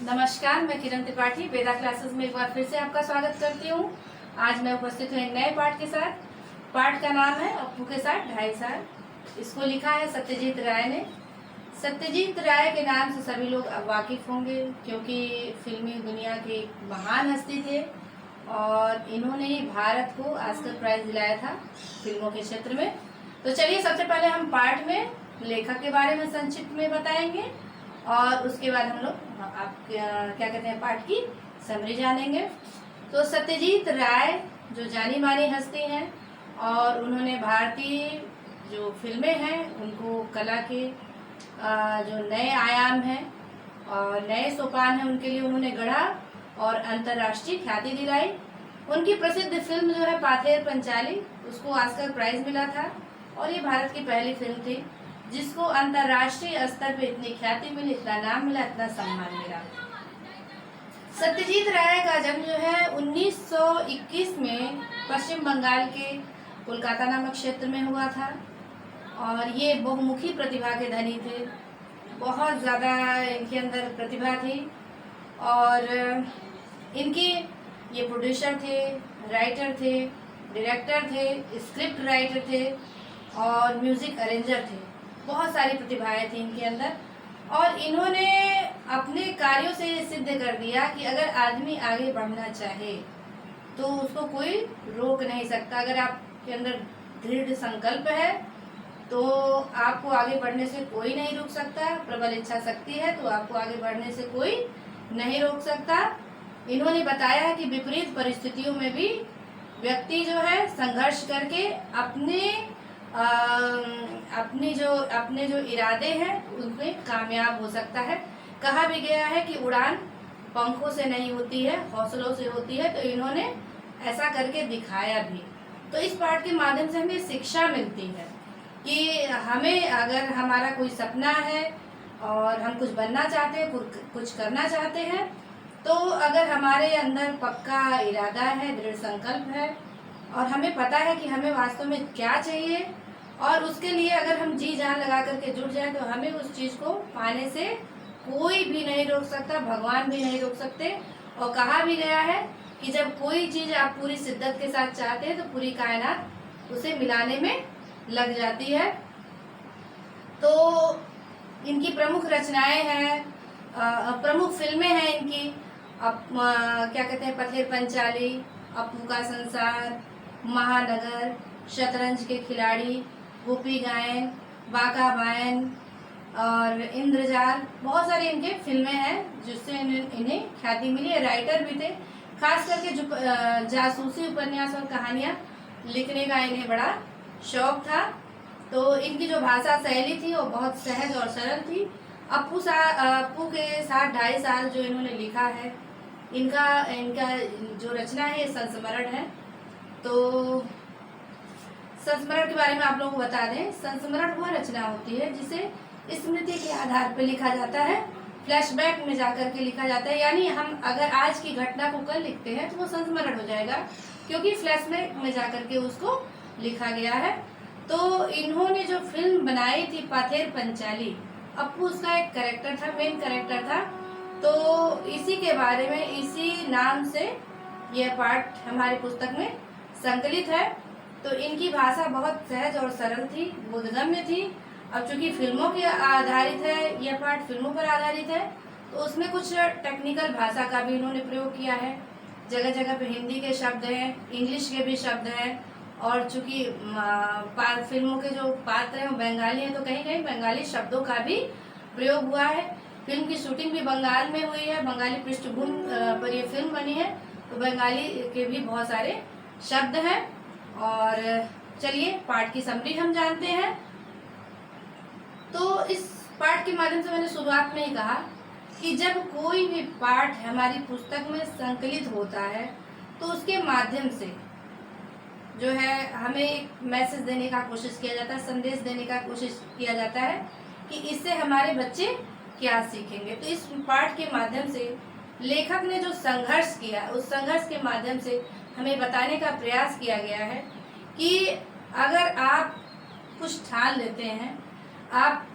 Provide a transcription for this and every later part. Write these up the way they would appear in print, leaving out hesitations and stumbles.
नमस्कार, मैं किरण त्रिपाठी वेदा क्लासेस में एक बार फिर से आपका स्वागत करती हूँ। आज मैं उपस्थित हूँ एक नए पाठ के साथ। पाठ का नाम है अप्पू के साथ 2.5 साल। इसको लिखा है सत्यजीत राय ने। सत्यजीत राय के नाम से सभी लोग वाकिफ होंगे क्योंकि फिल्मी दुनिया के एक महान हस्ती थे और इन्होंने ही भारत को ऑस्कर प्राइज दिलाया था फिल्मों के क्षेत्र में। तो चलिए सबसे पहले हम पाठ में लेखक के बारे में संक्षिप्त में बताएंगे और उसके बाद हम लोग आप क्या कहते हैं पाठ की समरी जानेंगे। तो सत्यजीत राय जो जानी मानी हस्ती हैं और उन्होंने भारतीय जो फिल्में हैं उनको कला के जो नए आयाम हैं और नए सोपान हैं उनके लिए उन्होंने गढ़ा और अंतर्राष्ट्रीय ख्याति दिलाई। उनकी प्रसिद्ध फिल्म जो है पाथेर पंचाली उसको ऑस्कर प्राइज मिला था और ये भारत की पहली फिल्म थी जिसको अंतर्राष्ट्रीय स्तर पे इतनी ख्याति मिली, इतना नाम मिला, इतना सम्मान मिला। सत्यजीत राय का जन्म जो है 1921 में पश्चिम बंगाल के कोलकाता नामक क्षेत्र में हुआ था और ये बहुमुखी प्रतिभा के धनी थे। बहुत ज़्यादा इनके अंदर प्रतिभा थी और इनके ये प्रोड्यूसर थे, राइटर थे, डायरेक्टर थे, स्क्रिप्ट राइटर थे और म्यूज़िक अरेंजर थे। बहुत सारी प्रतिभाएं थी इनके अंदर और इन्होंने अपने कार्यों से सिद्ध कर दिया कि अगर आदमी आगे बढ़ना चाहे तो उसको कोई रोक नहीं सकता। अगर आपके अंदर दृढ़ संकल्प है तो आपको आगे बढ़ने से कोई नहीं रोक सकता। प्रबल इच्छा शक्ति है तो आपको आगे बढ़ने से कोई नहीं रोक सकता। इन्होंने बताया है कि विपरीत परिस्थितियों में भी व्यक्ति जो है संघर्ष करके अपने जो इरादे हैं उनमें कामयाब हो सकता है। कहा भी गया है कि उड़ान पंखों से नहीं होती है, हौसलों से होती है। तो इन्होंने ऐसा करके दिखाया भी। तो इस पाठ के माध्यम से हमें शिक्षा मिलती है कि हमें अगर हमारा कोई सपना है और हम कुछ बनना चाहते हैं, कुछ करना चाहते हैं, तो अगर हमारे अंदर पक्का इरादा है, दृढ़ संकल्प है और हमें पता है कि हमें वास्तव में क्या चाहिए और उसके लिए अगर हम जी जान लगा करके जुट जाए तो हमें उस चीज़ को पाने से कोई भी नहीं रोक सकता, भगवान भी नहीं रोक सकते। और कहा भी गया है कि जब कोई चीज़ आप पूरी शिद्दत के साथ चाहते हैं तो पूरी कायनात उसे मिलाने में लग जाती है। तो इनकी प्रमुख रचनाएं हैं, प्रमुख फिल्में हैं इनकी। क्या कहते हैं, पथेर पंचाली, अप्पू का संसार, महानगर, शतरंज के खिलाड़ी, गोपी गायन, बाका बायन और इंद्रजाल। बहुत सारी इनके फिल्में हैं जिससे इन्हें ख्याति मिली है। राइटर भी थे, खास करके जो जासूसी उपन्यास और कहानियाँ लिखने का इन्हें बड़ा शौक था। तो इनकी जो भाषा शैली थी वो बहुत सहज और सरल थी। अप्पू के साथ 2.5 साल जो इन्होंने लिखा है, इनका जो रचना है ये संस्मरण है। तो संस्मरण के बारे में आप लोगों को बता दें, संस्मरण वह रचना होती है जिसे स्मृति के आधार पर लिखा जाता है, फ्लैशबैक में जाकर के लिखा जाता है। यानी हम अगर आज की घटना को कल लिखते हैं तो वो संस्मरण हो जाएगा क्योंकि फ्लैशबैक में जाकर के उसको लिखा गया है। तो इन्होंने जो फिल्म बनाई थी पाथेर पंचाली, अप्पू उसका एक कैरेक्टर था, मेन कैरेक्टर था। तो इसी के बारे में, इसी नाम से यह पाठ हमारी पुस्तक में संकलित है। तो इनकी भाषा बहुत सहज और सरल थी, बोधगम्य थी। अब चूंकि फिल्मों के आधारित है, यह पाठ फिल्मों पर आधारित है तो उसमें कुछ टेक्निकल भाषा का भी इन्होंने प्रयोग किया है। जगह जगह पे हिंदी के शब्द हैं, इंग्लिश के भी शब्द हैं और चूंकि फिल्मों के जो पात्र हैं वो बंगाली हैं तो कहीं कहीं बंगाली शब्दों का भी प्रयोग हुआ है। फिल्म की शूटिंग भी बंगाल में हुई है, बंगाली पृष्ठभूमि पर यह फिल्म बनी है तो बंगाली के भी बहुत सारे शब्द हैं। और चलिए पाठ की समरी हम जानते हैं। तो इस पाठ के माध्यम से मैंने शुरुआत में ही कहा कि जब कोई भी पाठ हमारी पुस्तक में संकलित होता है तो उसके माध्यम से जो है हमें एक मैसेज देने का कोशिश किया जाता है, संदेश देने का कोशिश किया जाता है कि इससे हमारे बच्चे क्या सीखेंगे। तो इस पाठ के माध्यम से लेखक ने जो संघर्ष किया, उस संघर्ष के माध्यम से हमें बताने का प्रयास किया गया है कि अगर आप कुछ ठान लेते हैं, आप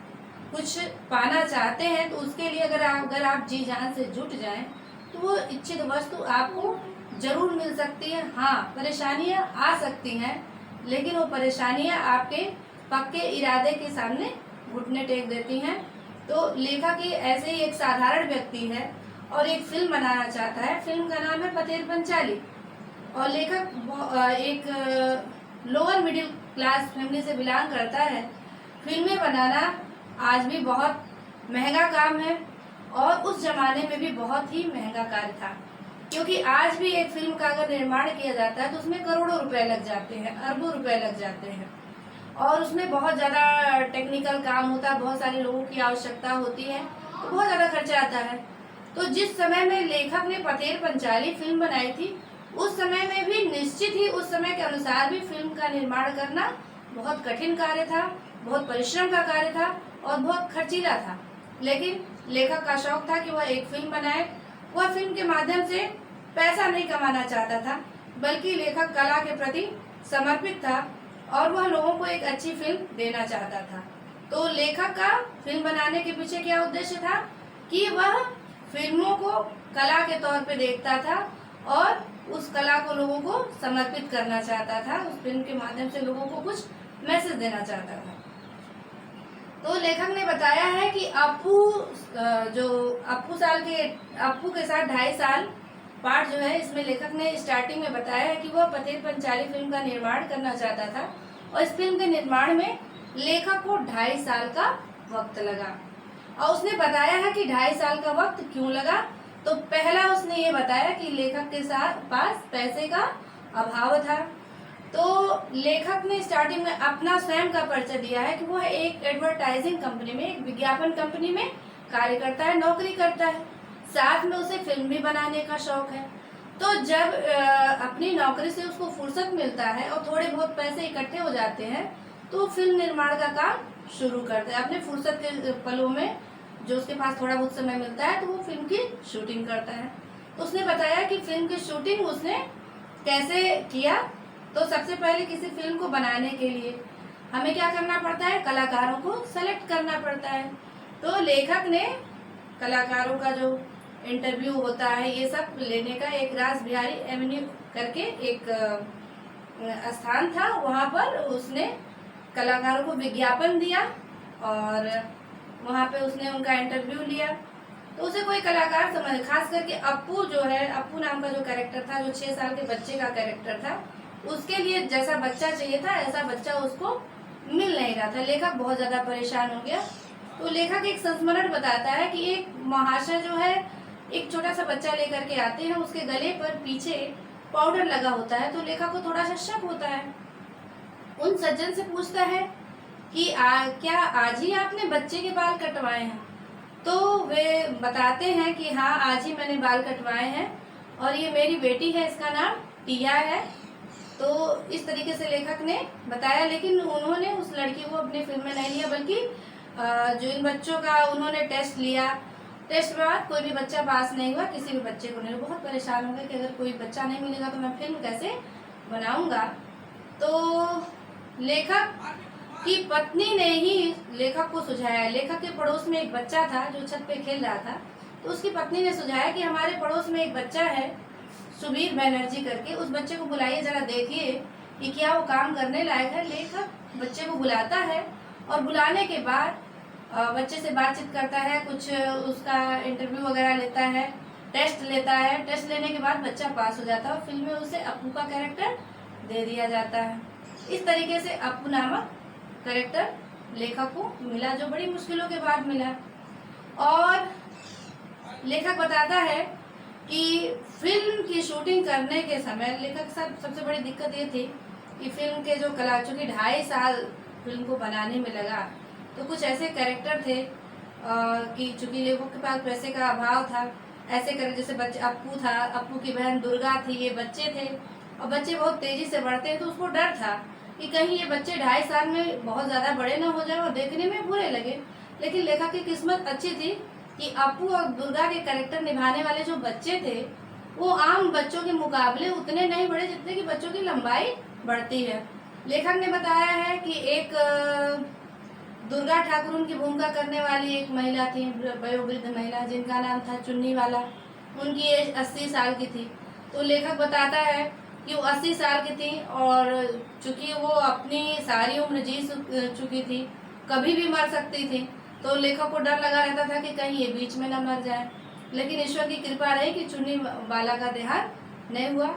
कुछ पाना चाहते हैं तो उसके लिए अगर आप जी जान से जुट जाएं तो वो इच्छित वस्तु आपको जरूर मिल सकती है। हाँ, परेशानियां आ सकती हैं, लेकिन वो परेशानियां आपके पक्के इरादे के सामने घुटने टेक देती हैं। तो लेखक ही ऐसे ही एक साधारण व्यक्ति है और एक फिल्म बनाना चाहता है। फिल्म का नाम है पतेर पंचाली और लेखक एक लोअर मिडिल क्लास फैमिली से बिलोंग करता है। फिल्में बनाना आज भी बहुत महंगा काम है और उस जमाने में भी बहुत ही महंगा कार्य था, क्योंकि आज भी एक फिल्म का अगर निर्माण किया जाता है तो उसमें करोड़ों रुपए लग जाते हैं, अरबों रुपए लग जाते हैं और उसमें बहुत ज़्यादा टेक्निकल काम होता है, बहुत सारे लोगों की आवश्यकता होती है, तो बहुत ज़्यादा खर्चा आता है। तो जिस समय में लेखक ने पतेर पंचाली फिल्म बनाई थी, उस समय में भी निश्चित ही उस समय के अनुसार भी फिल्म का निर्माण करना बहुत कठिन कार्य था, बहुत परिश्रम का कार्य था और बहुत खर्चीला था। लेकिन लेखक का शौक था कि वह एक फिल्म बनाए। वह फिल्म के माध्यम से पैसा नहीं कमाना चाहता था, बल्कि लेखक कला के प्रति समर्पित था और वह लोगों को एक अच्छी फिल्म देना चाहता था। तो लेखक का फिल्म बनाने के पीछे क्या उद्देश्य था कि वह फिल्मों को कला के तौर पे देखता था और उस कला को लोगों को समर्पित करना चाहता था। उस फिल्म के माध्यम से लोगों को कुछ मैसेज देना चाहता था। तो लेखक ने बताया है कि अप्पू के साथ 2.5 साल पार्ट जो है, इसमें लेखक ने स्टार्टिंग में बताया है कि वह पतेर पंचाली फिल्म का निर्माण करना चाहता था और इस फिल्म के निर्माण में लेखक को 2.5 साल का वक्त लगा। और उसने बताया है कि 2.5 साल का वक्त क्यों लगा। तो पहला उसने ये बताया कि लेखक के पास पैसे का अभाव था। तो लेखक ने स्टार्टिंग में अपना स्वयं का परिचय दिया है कि वह एक एडवर्टाइजिंग कंपनी में, एक विज्ञापन कंपनी में कार्य करता है, नौकरी करता है। साथ में उसे फिल्म भी बनाने का शौक है। तो जब अपनी नौकरी से उसको फुर्सत मिलता है और थोड़े बहुत पैसे इकट्ठे हो जाते हैं तो फिल्म निर्माण का काम शुरू करता है। अपने फुर्सत के पलों में जो उसके पास थोड़ा बहुत समय मिलता है तो वो फिल्म की शूटिंग करता है। तो उसने बताया कि फिल्म की शूटिंग उसने कैसे किया। तो सबसे पहले किसी फिल्म को बनाने के लिए हमें क्या करना पड़ता है, कलाकारों को सेलेक्ट करना पड़ता है। तो लेखक ने कलाकारों का जो इंटरव्यू होता है ये सब लेने का एक रास बिहारी एवेन्यू करके एक स्थान था, वहाँ पर उसने कलाकारों को विज्ञापन दिया और वहाँ पे उसने उनका इंटरव्यू लिया। तो उसे कोई कलाकार समझ, खास करके अप्पू जो है, अप्पू नाम का जो कैरेक्टर था, जो 6 साल के बच्चे का कैरेक्टर था, उसके लिए जैसा बच्चा चाहिए था ऐसा बच्चा उसको मिल नहीं रहा था। लेखक बहुत ज़्यादा परेशान हो गया। तो लेखक एक संस्मरण बताता है कि एक महाशय जो है एक छोटा सा बच्चा लेकर के आते हैं, उसके गले पर पीछे पाउडर लगा होता है। तो लेखक को थोड़ा सा शक होता है, उन सज्जन से पूछता है कि क्या आज ही आपने बच्चे के बाल कटवाए हैं? तो वे बताते हैं कि हाँ, आज ही मैंने बाल कटवाए हैं और ये मेरी बेटी है, इसका नाम टिया है। तो इस तरीके से लेखक ने बताया। लेकिन उन्होंने उस लड़की को अपनी फिल्म में नहीं लिया, बल्कि जो इन बच्चों का उन्होंने टेस्ट लिया। टेस्ट के बाद कोई भी बच्चा पास नहीं हुआ, किसी भी बच्चे को नहीं। बहुत परेशान हो गए कि अगर कोई बच्चा नहीं मिलेगा तो मैं फिल्म कैसे बनाऊंगा। तो लेखक की पत्नी ने ही लेखक को सुझाया। लेखक के पड़ोस में एक बच्चा था जो छत पे खेल रहा था। तो उसकी पत्नी ने सुझाया कि हमारे पड़ोस में एक बच्चा है सुबीर बनर्जी करके, उस बच्चे को बुलाइए, जरा देखिए कि क्या वो काम करने लायक है। लेखक बच्चे को बुलाता है और बुलाने के बाद बच्चे से बातचीत करता है, कुछ उसका इंटरव्यू वगैरह लेता है, टेस्ट लेता है। टेस्ट लेने के बाद बच्चा पास हो जाता है और फिल्म में उसे अप्पू का कैरेक्टर दे दिया जाता है। इस तरीके से अप्पू नामक कैरेक्टर लेखक को मिला, जो बड़ी मुश्किलों के बाद मिला। और लेखक बताता है कि फिल्म की शूटिंग करने के समय लेखक सबसे बड़ी दिक्कत ये थी कि फिल्म के जो कला, चूँकि 2.5 साल फिल्म को बनाने में लगा, तो कुछ ऐसे कैरेक्टर थे कि चूँकि लेखक के पास पैसे का अभाव था, ऐसे कैरेक्टर जैसे बच्चे अप्पू था, अप्पू की बहन दुर्गा थी, ये बच्चे थे और बच्चे बहुत तेजी से बढ़ते हैं। तो उसको डर था कि कहीं ये बच्चे 2.5 साल में बहुत ज़्यादा बड़े ना हो जाए और देखने में बुरे लगे। लेकिन लेखक की किस्मत अच्छी थी कि अप्पू और दुर्गा के कैरेक्टर निभाने वाले जो बच्चे थे वो आम बच्चों के मुकाबले उतने नहीं बढ़े जितने कि बच्चों की लंबाई बढ़ती है। लेखक ने बताया है कि एक दुर्गा ठाकुर उनकी भूमिका करने वाली एक महिला थी, वयोवृद्ध महिला, जिनका नाम था चुन्नी वाला। उनकी एज 80 साल की थी। तो लेखक बताता है कि वो 80 साल की थी और चूंकि वो अपनी सारी उम्र जी चुकी थी, कभी भी मर सकती थी। तो लेखक को डर लगा रहता था कि कहीं ये बीच में न मर जाए, लेकिन ईश्वर की कृपा रही कि चुन्नी वाला का देहांत नहीं हुआ।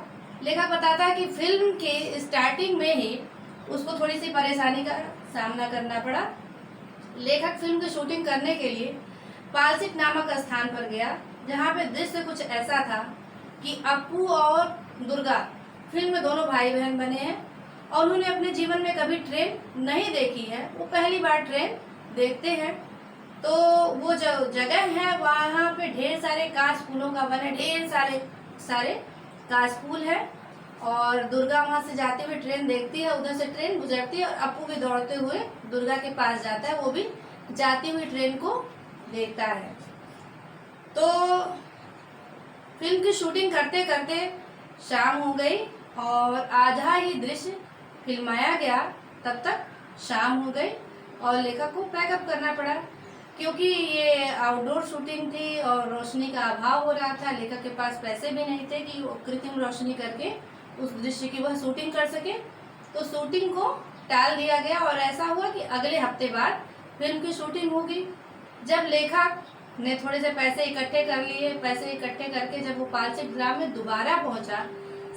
लेखक बताता है कि फिल्म के स्टार्टिंग में ही उसको थोड़ी सी परेशानी का सामना करना पड़ा। लेखक फिल्म की शूटिंग करने के लिए पालसिट नामक स्थान पर गया, जहाँ पे दृश्य कुछ ऐसा था कि अप्पू और दुर्गा फिल्म में दोनों भाई बहन बने हैं और उन्होंने अपने जीवन में कभी ट्रेन नहीं देखी है, वो पहली बार ट्रेन देखते हैं। तो वो जो जगह है वहाँ पे ढेर सारे कांच फूलों का बने, ढेर सारे कांच फूल है और दुर्गा वहाँ से जाते हुए ट्रेन देखती है, उधर से ट्रेन गुजरती है और अप्पू भी दौड़ते हुए दुर्गा के पास जाता है, वो भी जाती हुई ट्रेन को देखता है। तो फिल्म की शूटिंग करते करते शाम हो गई और आधा ही दृश्य फिल्माया गया, तब तक शाम हो गई और लेखक को पैकअप करना पड़ा, क्योंकि ये आउटडोर शूटिंग थी और रोशनी का अभाव हो रहा था। लेखक के पास पैसे भी नहीं थे कि वो कृत्रिम रोशनी करके उस दृश्य की वह शूटिंग कर सके। तो शूटिंग को टाल दिया गया और ऐसा हुआ कि अगले हफ्ते बाद फिल्म की शूटिंग होगी। जब लेखक ने थोड़े से पैसे इकट्ठे कर लिए, पैसे इकट्ठे करके जब वो पालसिट ग्राम में दोबारा पहुंचा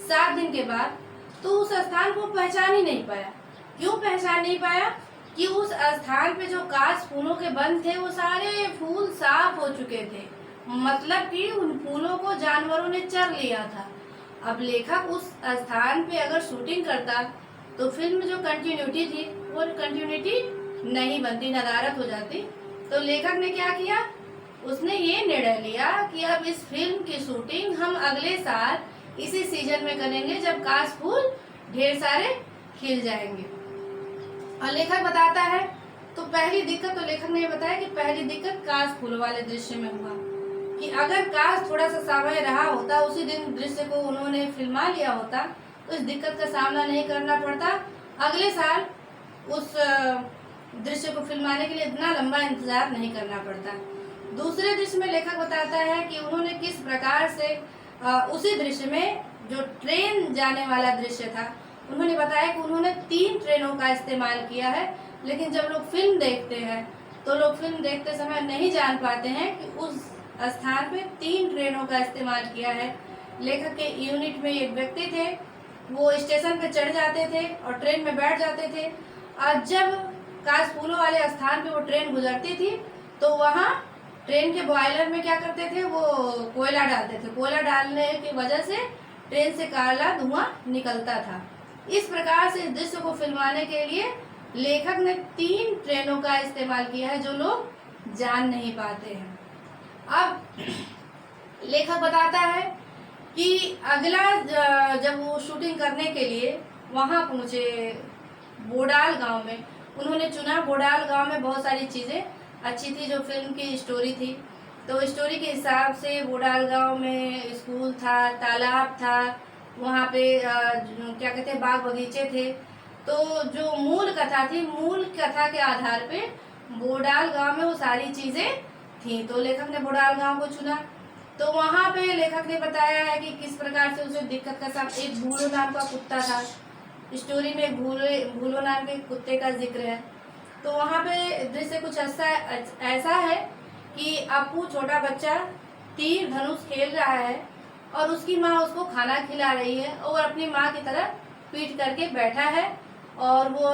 7 दिन के बाद, तो उस स्थान को पहचान ही नहीं पाया। क्यों पहचान नहीं पाया? कि उस स्थान पे जो कांच फूलों के बंद थे वो सारे फूल साफ हो चुके थे, मतलब कि उन फूलों को जानवरों ने चर लिया था। अब लेखक उस स्थान पे अगर शूटिंग करता तो फिल्म में जो कंटिन्यूटी थी वो कंटिन्यूटी नहीं बनती, नदारद हो जाती। तो लेखक ने क्या किया, उसने ये निर्णय लिया कि अब इस फिल्म की शूटिंग हम अगले साल इसी सीजन में करेंगे जब कांच फूल ढेर सारे खिल जाएंगे। और लेखक बताता है तो पहली दिक्कत, तो लेखक ने बताया कि पहली दिक्कत कांच फूल वाले दृश्य में हुआ कि अगर कांच थोड़ा सा समय रहा होता, उसी दिन दृश्य को उन्होंने फिल्मा लिया होता तो इस दिक्कत का सामना नहीं करना पड़ता, अगले साल उस दृश्य को फिल्माने के लिए इतना लंबा इंतजार नहीं करना पड़ता। दूसरे दृश्य में लेखक बताता है कि उन्होंने किस प्रकार से उसी दृश्य में जो ट्रेन जाने वाला दृश्य था, उन्होंने बताया कि उन्होंने 3 ट्रेनों का इस्तेमाल किया है। लेकिन जब लोग फिल्म देखते हैं तो लोग फिल्म देखते समय नहीं जान पाते हैं कि उस स्थान पे 3 ट्रेनों का इस्तेमाल किया है। लेखक के यूनिट में एक व्यक्ति थे, वो स्टेशन पे चढ़ जाते थे और ट्रेन में बैठ जाते थे और जब कांच फूलों वाले स्थान पे वो ट्रेन गुजरती थी तो वहाँ ट्रेन के बॉयलर में क्या करते थे, वो कोयला डालते थे। कोयला डालने की वजह से ट्रेन से काला धुआं निकलता था। इस प्रकार से इस दृश्य को फिल्माने के लिए लेखक ने 3 ट्रेनों का इस्तेमाल किया है जो लोग जान नहीं पाते हैं। अब लेखक बताता है कि अगला जब वो शूटिंग करने के लिए वहां पहुंचे बोडाल गांव में, उन्होंने चुना बोडाल गांव में बहुत सारी चीज़ें अच्छी थी जो फिल्म की स्टोरी थी। तो स्टोरी के हिसाब से बोडाल गांव में स्कूल था, तालाब था, वहाँ पे क्या कहते हैं बाग बगीचे थे। तो जो मूल कथा थी, मूल कथा के आधार पे बोडाल गांव में वो सारी चीज़ें थी। तो लेखक ने बोडाल गांव को चुना। तो वहाँ पे लेखक ने बताया है कि किस प्रकार से उसे दिक्कत का सामना, एक भूलो नाम का कुत्ता था, स्टोरी में भूलो नाम के कुत्ते का जिक्र है। तो वहाँ पे दृश्य कुछ ऐसा है कि अप्पू छोटा बच्चा तीर धनुष खेल रहा है और उसकी माँ उसको खाना खिला रही है और अपनी माँ की तरफ पीठ करके बैठा है और वो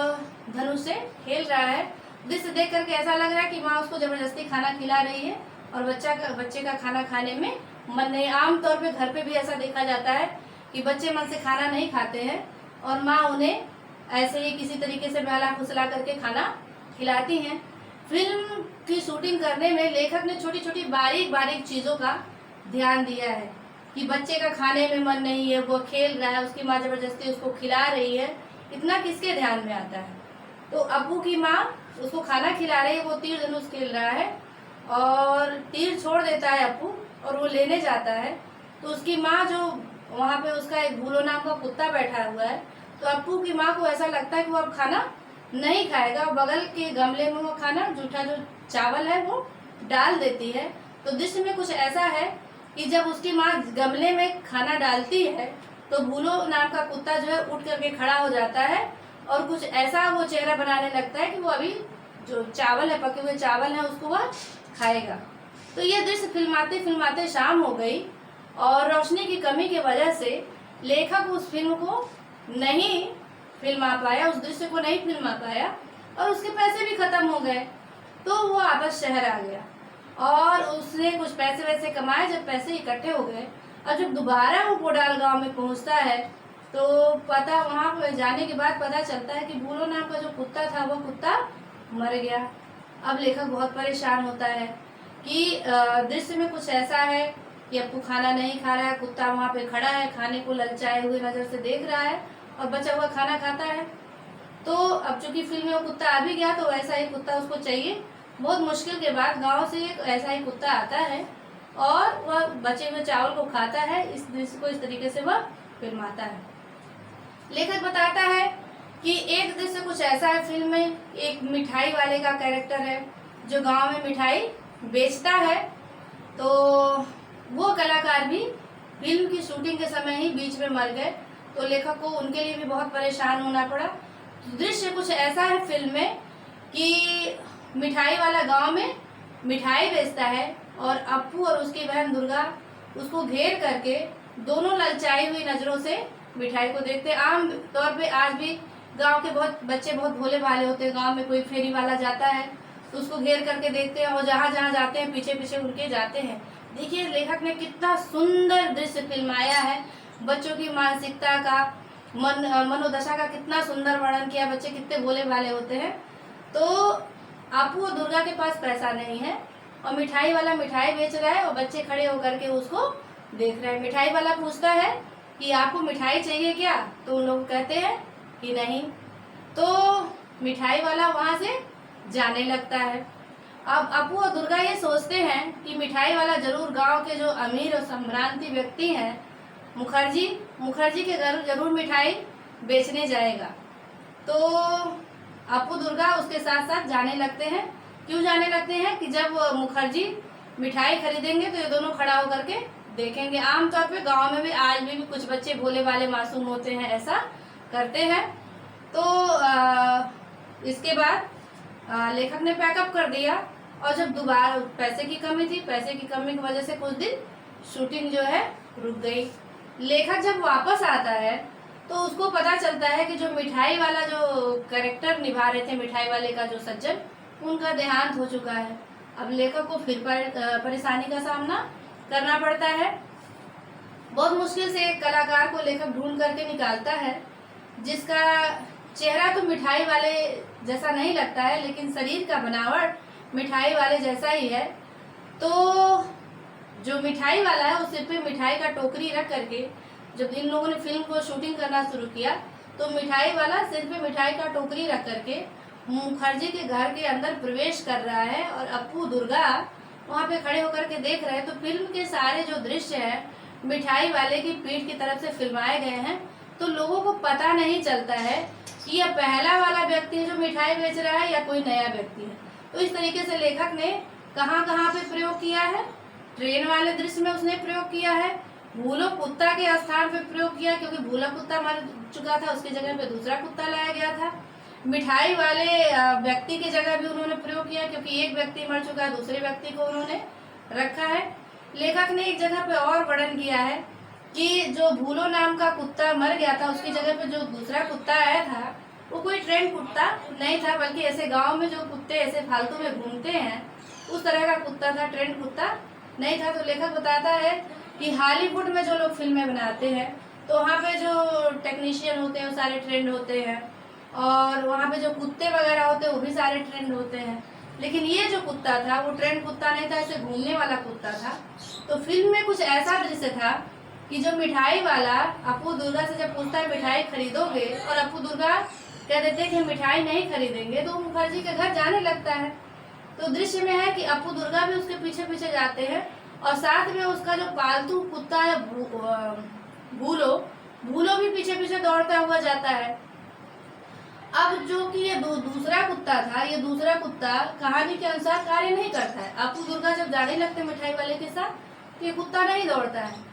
धनुष से खेल रहा है। दृश्य देख करके ऐसा लग रहा है कि माँ उसको जबरदस्ती खाना खिला रही है और बच्चे का खाना खाने में मन नहीं। आमतौर पे घर पे भी ऐसा देखा जाता है कि बच्चे मन से खाना नहीं खाते हैं और माँ उन्हें ऐसे ही किसी तरीके से बहला फुसला करके खाना खिलाती हैं। फिल्म की शूटिंग करने में लेखक ने छोटी छोटी बारीक बारीक चीज़ों का ध्यान दिया है कि बच्चे का खाने में मन नहीं है, वो खेल रहा है, उसकी माँ जबरदस्ती उसको खिला रही है, इतना किसके ध्यान में आता है? तो अप्पू की माँ उसको खाना खिला रही है, वो तीर धनुष खेल रहा है और तीर छोड़ देता है अप्पू और वो लेने जाता है। तो उसकी माँ जो वहाँ पे उसका एक भूलो नाम का कुत्ता बैठा हुआ है, तो अप्पू की माँ को ऐसा लगता है कि वो अब खाना नहीं खाएगा, बगल के गमले में वो खाना जूठा जो चावल है वो डाल देती है। तो दृश्य में कुछ ऐसा है कि जब उसकी माँ गमले में खाना डालती है तो भूलो नाम का कुत्ता जो है उठ करके खड़ा हो जाता है और कुछ ऐसा वो चेहरा बनाने लगता है कि वो अभी जो चावल है, पके हुए चावल है, उसको वह खाएगा। तो ये दृश्य फिल्माते फिल्माते शाम हो गई और रोशनी की कमी की वजह से लेखक उस फिल्म को नहीं फिल्मा पाया, उस दृश्य को नहीं फिल्मा पाया और उसके पैसे भी खत्म हो गए। तो वो वापस शहर आ गया और उसने कुछ पैसे वैसे कमाए। जब पैसे इकट्ठे हो गए और जब दोबारा वो पोडाल गांव में पहुंचता है तो पता वहां पर जाने के बाद पता चलता है कि भूलो नाम का जो कुत्ता था वो कुत्ता मर गया। अब लेखक बहुत परेशान होता है कि दृश्य में कुछ ऐसा है कि अप्पू खाना नहीं खा रहा है, कुत्ता वहां पे खड़ा है, खाने को ललचाए हुए नजर से देख रहा है और बचा हुआ खाना खाता है। तो अब चूंकि फिल्म में वो कुत्ता आ भी गया तो वैसा ही कुत्ता उसको चाहिए। बहुत मुश्किल के बाद गांव से एक ऐसा ही कुत्ता आता है और वह बचे हुए चावल को खाता है। इस दृश्य को इस तरीके से वह फिल्माता है। लेखक बताता है कि एक दृश्य कुछ ऐसा है फिल्म में, एक मिठाई वाले का कैरेक्टर है जो गांव में मिठाई बेचता है। तो वो कलाकार भी फिल्म की शूटिंग के समय ही बीच में मर गए, तो लेखक को उनके लिए भी बहुत परेशान होना पड़ा। दृश्य कुछ ऐसा है फिल्म में कि मिठाई वाला गांव में मिठाई बेचता है और अप्पू और उसकी बहन दुर्गा उसको घेर करके दोनों ललचाई हुई नजरों से मिठाई को देखते। आम तौर पे आज भी गांव के बहुत बच्चे बहुत भोले भाले होते हैं। गांव में कोई फेरी वाला जाता है तो उसको घेर करके देखते हैं और जहां जहां जाते हैं पीछे पीछे उनके जाते हैं। देखिए लेखक ने कितना सुंदर दृश्य फिल्माया है, बच्चों की मानसिकता का, मनोदशा का कितना सुंदर वर्णन किया। बच्चे कितने भोले भाले होते हैं। तो अप्पू और दुर्गा के पास पैसा नहीं है और मिठाई वाला मिठाई बेच रहा है और बच्चे खड़े होकर के उसको देख रहे हैं। मिठाई वाला पूछता है कि आपको मिठाई चाहिए क्या, तो उन लोग कहते हैं कि नहीं। तो मिठाई वाला वहां से जाने लगता है। अब अप्पू और दुर्गा ये सोचते हैं कि मिठाई वाला जरूर गांव के जो अमीर और संभ्रांति व्यक्ति हैं मुखर्जी के घर जरूर मिठाई बेचने जाएगा। तो अप्पू दुर्गा उसके साथ साथ जाने लगते हैं। क्यों जाने लगते हैं कि जब मुखर्जी मिठाई खरीदेंगे तो ये दोनों खड़ा होकर के देखेंगे। आमतौर पे गांव में भी आज भी कुछ बच्चे भोले भाले मासूम होते हैं, ऐसा करते हैं। तो इसके बाद लेखक ने पैकअप कर दिया और जब दोबारा पैसे की कमी थी, पैसे की कमी की वजह से कुछ दिन शूटिंग जो है रुक गई। लेखक जब वापस आता है तो उसको पता चलता है कि जो मिठाई वाला जो कैरेक्टर निभा रहे थे, मिठाई वाले का जो सज्जन, उनका देहांत हो चुका है। अब लेखक को फिर परेशानी का सामना करना पड़ता है। बहुत मुश्किल से एक कलाकार को लेखक ढूंढ करके निकालता है जिसका चेहरा तो मिठाई वाले जैसा नहीं लगता है लेकिन शरीर का बनावट मिठाई वाले जैसा ही है। तो जो मिठाई वाला है उस सिर पे मिठाई का टोकरी रख करके जब इन लोगों ने फिल्म को शूटिंग करना शुरू किया तो मिठाई वाला सिर पे मिठाई का टोकरी रख करके मुखर्जी के घर के अंदर प्रवेश कर रहा है और अप्पू दुर्गा वहाँ पे खड़े होकर के देख रहे हैं। तो फिल्म के सारे जो दृश्य है मिठाई वाले की पीठ की तरफ से फिल्माए गए हैं। तो लोगों को पता नहीं चलता है कि यह पहला वाला व्यक्ति है जो मिठाई बेच रहा है या कोई नया व्यक्ति है। तो इस तरीके से लेखक ने कहाँ कहाँ पे प्रयोग किया है। ट्रेन वाले दृश्य में उसने प्रयोग किया है, भूलो कुत्ता के स्थान पे प्रयोग किया क्योंकि भूला कुत्ता मर चुका था, उसकी जगह पे दूसरा कुत्ता लाया गया था। मिठाई वाले व्यक्ति की जगह भी उन्होंने प्रयोग किया क्योंकि एक व्यक्ति मर चुका है, दूसरे व्यक्ति को उन्होंने रखा है। लेखक ने एक जगह पे और वर्णन किया है कि जो भूलो नाम का कुत्ता मर गया था उसकी जगह पे जो दूसरा कुत्ता आया था वो कोई ट्रेंड कुत्ता नहीं था, बल्कि ऐसे गांव में जो कुत्ते ऐसे फालतू में घूमते हैं उस तरह का कुत्ता था, ट्रेंड कुत्ता नहीं था। तो लेखक बताता है कि हॉलीवुड में जो लोग फिल्में बनाते हैं तो वहाँ पे जो टेक्नीशियन होते हैं वो सारे ट्रेंड होते हैं और वहाँ पे जो कुत्ते वगैरह होते हैं वो भी सारे ट्रेंड होते हैं। लेकिन ये जो कुत्ता था वो ट्रेंड कुत्ता नहीं था, ऐसे घूमने वाला कुत्ता था। तो फिल्म में कुछ ऐसा दृश्य था कि जो मिठाई वाला अप्पू दुर्गा से जब पूछता है मिठाई खरीदोगे और अप्पू दुर्गा कह देते हैं कि मिठाई नहीं खरीदेंगे तो मुखर्जी के घर जाने लगता है। तो दृश्य में है कि अप्पू दुर्गा भी उसके पीछे पीछे जाते हैं और साथ में उसका जो पालतू कुत्ता है भूलो भी पीछे पीछे दौड़ता हुआ जाता है। अब जो कि ये दूसरा कुत्ता था, ये दूसरा कुत्ता कहानी के अनुसार कार्य नहीं करता है। अपू दुर्गा जब जाने लगते मिठाई वाले के साथ तो ये कुत्ता नहीं दौड़ता है।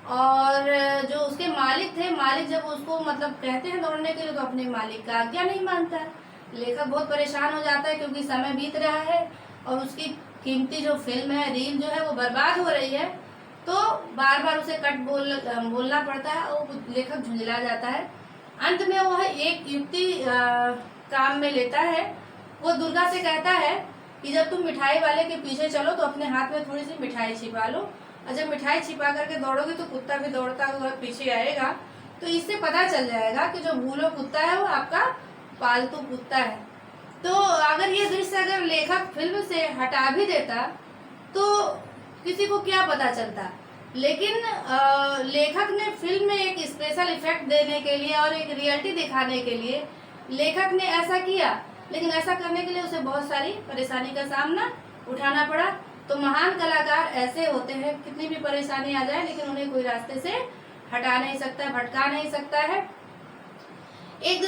और जो उसके मालिक थे, मालिक जब उसको मतलब कहते हैं दौड़ने के लिए तो अपने मालिक का आज्ञा नहीं मानता है। लेखक बहुत परेशान हो जाता है क्योंकि समय बीत रहा है और उसकी कीमती जो फिल्म है, रील जो है वो बर्बाद हो रही है। तो बार बार उसे बोलना पड़ता है और लेखक झुंझला जाता है। अंत में वह एक युक्ति काम में लेता है। वो दुर्गा से कहता है कि जब तुम मिठाई वाले के पीछे चलो तो अपने हाथ में थोड़ी सी मिठाई छिपा लो, और जब मिठाई छिपा करके दौड़ोगे तो कुत्ता भी दौड़ता हुआ पीछे आएगा। तो इससे पता चल जाएगा कि जो भूलो कुत्ता है वो आपका पालतू कुत्ता है। तो अगर ये दृश्य अगर लेखक फिल्म से हटा भी देता तो किसी को क्या पता चलता, लेकिन लेखक ने फिल्म में एक स्पेशल इफेक्ट देने के लिए और एक रियलिटी दिखाने के लिए लेखक ने ऐसा किया। लेकिन ऐसा करने के लिए उसे बहुत सारी परेशानी का सामना उठाना पड़ा। तो महान कलाकार ऐसे होते हैं, कितनी भी परेशानी आ जाए लेकिन उन्हें कोई रास्ते से हटा नहीं सकता, भटका नहीं सकता है। एक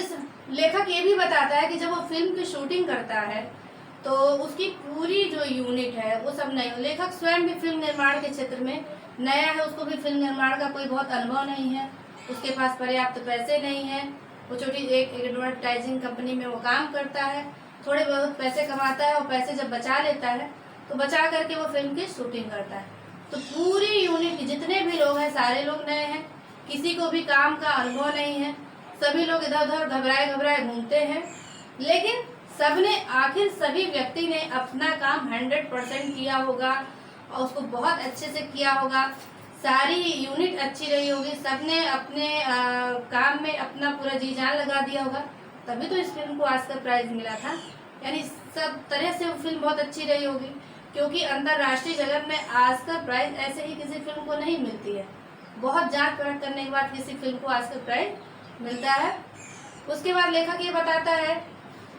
लेखक ये भी बताता है कि जब वो फिल्म की शूटिंग करता है तो उसकी पूरी जो यूनिट है वो सब नहीं, लेखक स्वयं भी फिल्म निर्माण के क्षेत्र में नया है, उसको भी फिल्म निर्माण का कोई बहुत अनुभव नहीं है, उसके पास पर्याप्त पैसे नहीं है। वो छोटी एक एडवर्टाइजिंग कंपनी में वो काम करता है, थोड़े बहुत पैसे कमाता है और पैसे जब बचा लेता है तो बचा करके वो फिल्म की शूटिंग करता है। तो पूरी यूनिट जितने भी लोग हैं सारे लोग नए हैं, किसी को भी काम का अनुभव नहीं है, सभी लोग इधर उधर घबराए घूमते हैं। लेकिन सबने आखिर सभी व्यक्ति ने अपना काम 100% किया होगा और उसको बहुत अच्छे से किया होगा। सारी यूनिट अच्छी रही होगी, सबने अपने काम में अपना पूरा जी जान लगा दिया होगा, तभी तो इस फिल्म को ऑस्कर प्राइज मिला था। यानी सब तरह से वो फिल्म बहुत अच्छी रही होगी, क्योंकि अंतर्राष्ट्रीय जगत में ऑस्कर प्राइज ऐसे ही किसी फिल्म को नहीं मिलती है। बहुत जांच परख करने के बाद किसी फिल्म को ऑस्कर प्राइज मिलता है। उसके बाद लेखक ये बताता है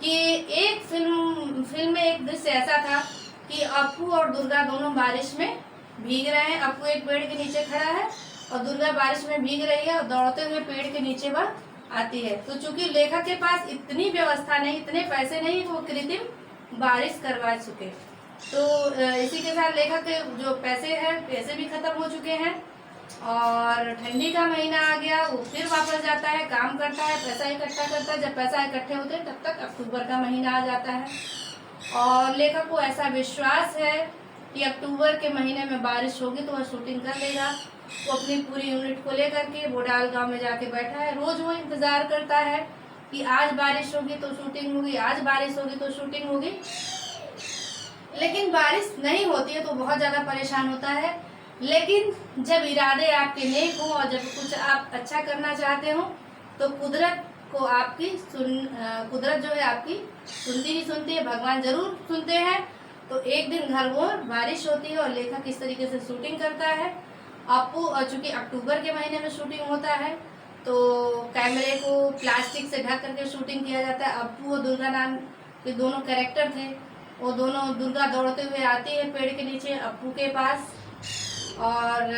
कि एक फिल्म में एक दृश्य ऐसा था कि अपू और दुर्गा दोनों बारिश में भीग रहे हैं। अपू एक पेड़ के नीचे खड़ा है और दुर्गा बारिश में भीग रही है और दौड़ते हुए पेड़ के नीचे वह आती है। तो चूंकि लेखक के पास इतनी व्यवस्था नहीं, इतने पैसे नहीं कि वो कृत्रिम बारिश करवा चुके, तो इसी के साथ लेखक के जो पैसे हैं पैसे भी खत्म हो चुके हैं और ठंडी का महीना आ गया। वो फिर वापस जाता है, काम करता है, पैसा इकट्ठा करता है। जब पैसा इकट्ठे होते हैं तब तक अक्टूबर का महीना आ जाता है और लेखक को ऐसा विश्वास है कि अक्टूबर के महीने में बारिश होगी तो वह शूटिंग कर लेगा। वो अपनी पूरी यूनिट को लेकर के बोडाल गांव में जाके बैठा है। रोज वो इंतजार करता है कि आज बारिश होगी तो शूटिंग होगी, आज बारिश होगी तो शूटिंग होगी। लेकिन बारिश नहीं होती है तो बहुत ज़्यादा परेशान होता है। लेकिन जब इरादे आपके नेक हों और जब कुछ आप अच्छा करना चाहते हो तो कुदरत को आपकी कुदरत जो है आपकी सुनती ही सुनती है, भगवान जरूर सुनते हैं। तो एक दिन घर वो बारिश होती है और लेखक इस तरीके से शूटिंग करता है। आपको चूंकि अक्टूबर के महीने में शूटिंग होता है तो कैमरे को प्लास्टिक से ढक करके शूटिंग किया जाता है। अप्पू और दुर्गा नाम के दोनों कैरेक्टर थे, वो दोनों, दुर्गा दौड़ते हुए आती है पेड़ के नीचे अप्पू के पास और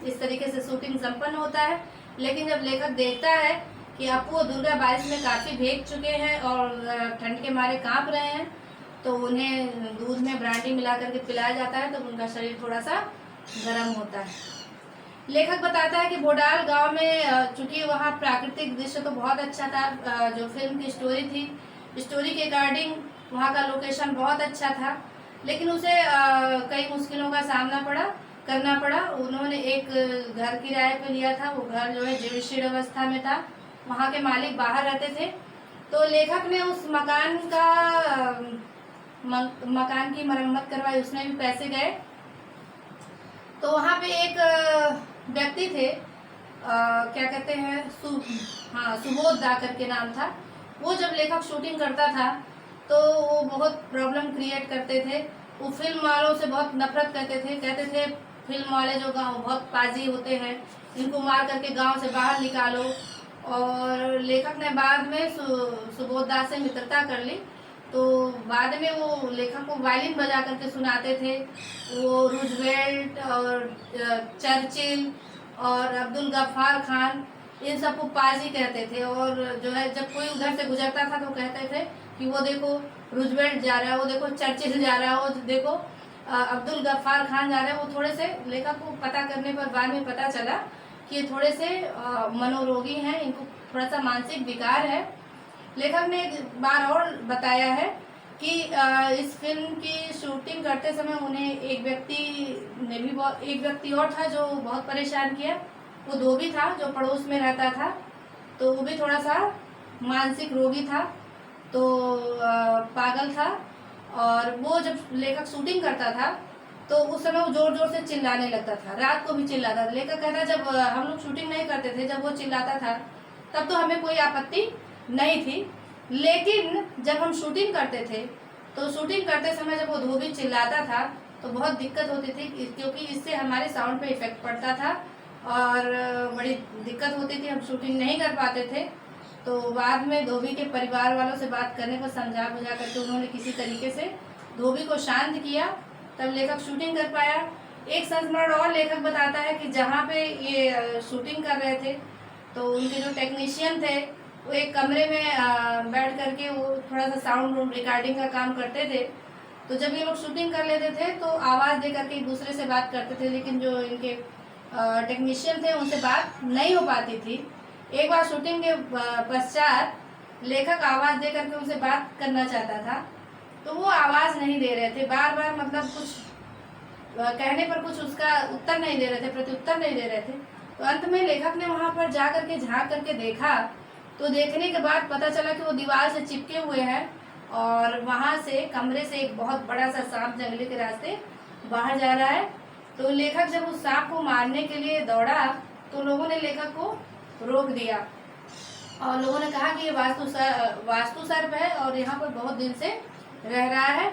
इस तरीके से शूटिंग संपन्न होता है। लेकिन जब लेखक देखता है कि अप्पू और दुर्गा बारिश में काफ़ी भीग चुके हैं और ठंड के मारे कांप रहे हैं तो उन्हें दूध में ब्रांडी मिला करके पिलाया जाता है तो उनका शरीर थोड़ा सा गर्म होता है। लेखक बताता है कि बोडाल गांव में चूंकि वहाँ प्राकृतिक दृश्य तो बहुत अच्छा था, जो फिल्म की स्टोरी थी, स्टोरी के अकॉर्डिंग वहाँ का लोकेशन बहुत अच्छा था, लेकिन उसे कई मुश्किलों का सामना करना पड़ा। उन्होंने एक घर किराए पे लिया था, वो घर जो है जीर्ण अवस्था में था, वहाँ के मालिक बाहर रहते थे। तो लेखक ने उस मकान की मरम्मत करवाई, उसमें भी पैसे गए। तो वहाँ पे एक व्यक्ति थे, क्या कहते हैं, सुबोध दा करके नाम था। वो जब लेखक शूटिंग करता था तो वो बहुत प्रॉब्लम क्रिएट करते थे। वो फिल्म वालों से बहुत नफरत करते थे, कहते थे फिल्म वाले जो गाँव बहुत पाजी होते हैं, इनको मार करके गांव से बाहर निकालो। और लेखक ने बाद में सुबोध दास से मित्रता कर ली, तो बाद में वो लेखक को वायलिन बजा करके सुनाते थे। वो रूजवेल्ट और चर्चिल और अब्दुल गफ्फार खान, इन सबको पाजी कहते थे। और जो है जब कोई उधर से गुजरता था तो कहते थे कि वो देखो रूजवेल्ट जा रहा है, वो देखो चर्चिल जा रहा है, वो देखो अब्दुल गफ्फार खान जा रहे हैं। वो थोड़े से लेखक को पता करने पर बाद में पता चला कि ये थोड़े से मनोरोगी हैं, इनको थोड़ा सा मानसिक विकार है। लेखक ने एक बार और बताया है कि इस फिल्म की शूटिंग करते समय उन्हें एक व्यक्ति और था जो बहुत परेशान किया। वो धोबी था जो पड़ोस में रहता था, तो वो भी थोड़ा सा मानसिक रोगी था, तो पागल था। और वो जब लेखक शूटिंग करता था तो उस समय वो जोर जोर से चिल्लाने लगता था, रात को भी चिल्लाता था। लेखक कहता जब हम लोग शूटिंग नहीं करते थे, जब वो चिल्लाता था तब तो हमें कोई आपत्ति नहीं थी, लेकिन जब हम शूटिंग करते थे तो शूटिंग करते समय जब वो धोबी चिल्लाता था तो बहुत दिक्कत होती थी, क्योंकि इससे हमारे साउंड पे इफेक्ट पड़ता था और बड़ी दिक्कत होती थी, हम शूटिंग नहीं कर पाते थे। तो बाद में धोबी के परिवार वालों से बात करने पर समझा बुझा करके उन्होंने किसी तरीके से धोबी को शांत किया, तब लेखक शूटिंग कर पाया। एक संस्मरण और लेखक बताता है कि जहाँ पे ये शूटिंग कर रहे थे तो उनके जो टेक्नीशियन थे वो एक कमरे में बैठ करके वो थोड़ा सा साउंड रिकॉर्डिंग का काम करते थे। तो जब ये लोग शूटिंग कर लेते थे तो आवाज़ दे करके एक दूसरे से बात करते थे, लेकिन जो इनके टेक्नीशियन थे उनसे बात नहीं हो पाती थी। एक बार शूटिंग के पश्चात लेखक आवाज़ दे करके उनसे बात करना चाहता था, तो वो आवाज़ नहीं दे रहे थे, बार बार मतलब कुछ कहने पर कुछ उसका उत्तर नहीं दे रहे थे, प्रत्युत्तर नहीं दे रहे थे। तो अंत में लेखक ने वहाँ पर जा करके झाँक करके देखा, तो देखने के बाद पता चला कि वो दीवार से चिपके हुए हैं और वहाँ से कमरे से एक बहुत बड़ा सा सांप जंगले के रास्ते बाहर जा रहा है। तो लेखक जब उस सांप को मारने के लिए दौड़ा तो लोगों ने लेखक को रोक दिया और लोगों ने कहा कि ये वास्तु सर्प है और यहाँ पर बहुत दिन से रह रहा है।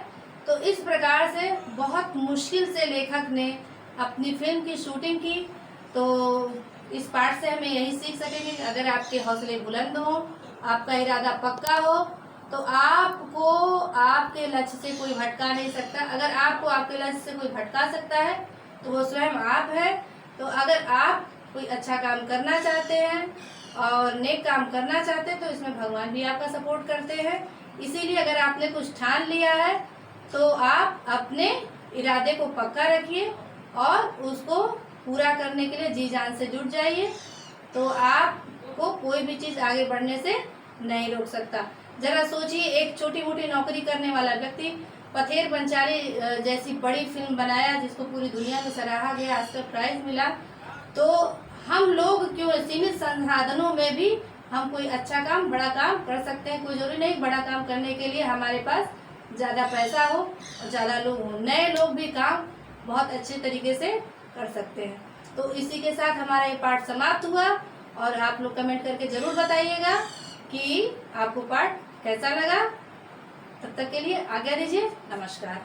तो इस प्रकार से बहुत मुश्किल से लेखक ने अपनी फिल्म की शूटिंग की। तो इस पाठ से हमें यही सीख सकेंगे कि अगर आपके हौसले बुलंद हो, आपका इरादा पक्का हो, तो आपको आपके लक्ष्य से कोई भटका नहीं सकता। अगर आपको आपके लक्ष्य से कोई भटका सकता है तो वो स्वयं आप है। तो अगर आप कोई अच्छा काम करना चाहते हैं और नेक काम करना चाहते हैं तो इसमें भगवान भी आपका सपोर्ट करते हैं। इसीलिए अगर आपने कुछ ठान लिया है तो आप अपने इरादे को पक्का रखिए और उसको पूरा करने के लिए जी जान से जुट जाइए, तो आपको कोई भी चीज़ आगे बढ़ने से नहीं रोक सकता। जरा सोचिए, एक छोटी मोटी नौकरी करने वाला व्यक्ति पथेर पंचाली जैसी बड़ी फिल्म बनाया जिसको पूरी दुनिया में सराहा गया, ऑस्कर प्राइज मिला। तो हम लोग क्यों सीमित संसाधनों में भी हम कोई अच्छा काम, बड़ा काम कर सकते हैं। कोई जरूरी नहीं बड़ा काम करने के लिए हमारे पास ज़्यादा पैसा हो और ज़्यादा लोग हों, नए लोग भी काम बहुत अच्छे तरीके से कर सकते हैं। तो इसी के साथ हमारा ये पाठ समाप्त हुआ और आप लोग कमेंट करके ज़रूर बताइएगा कि आपको पाठ कैसा लगा। तब तक के लिए आज्ञा दीजिए, नमस्कार।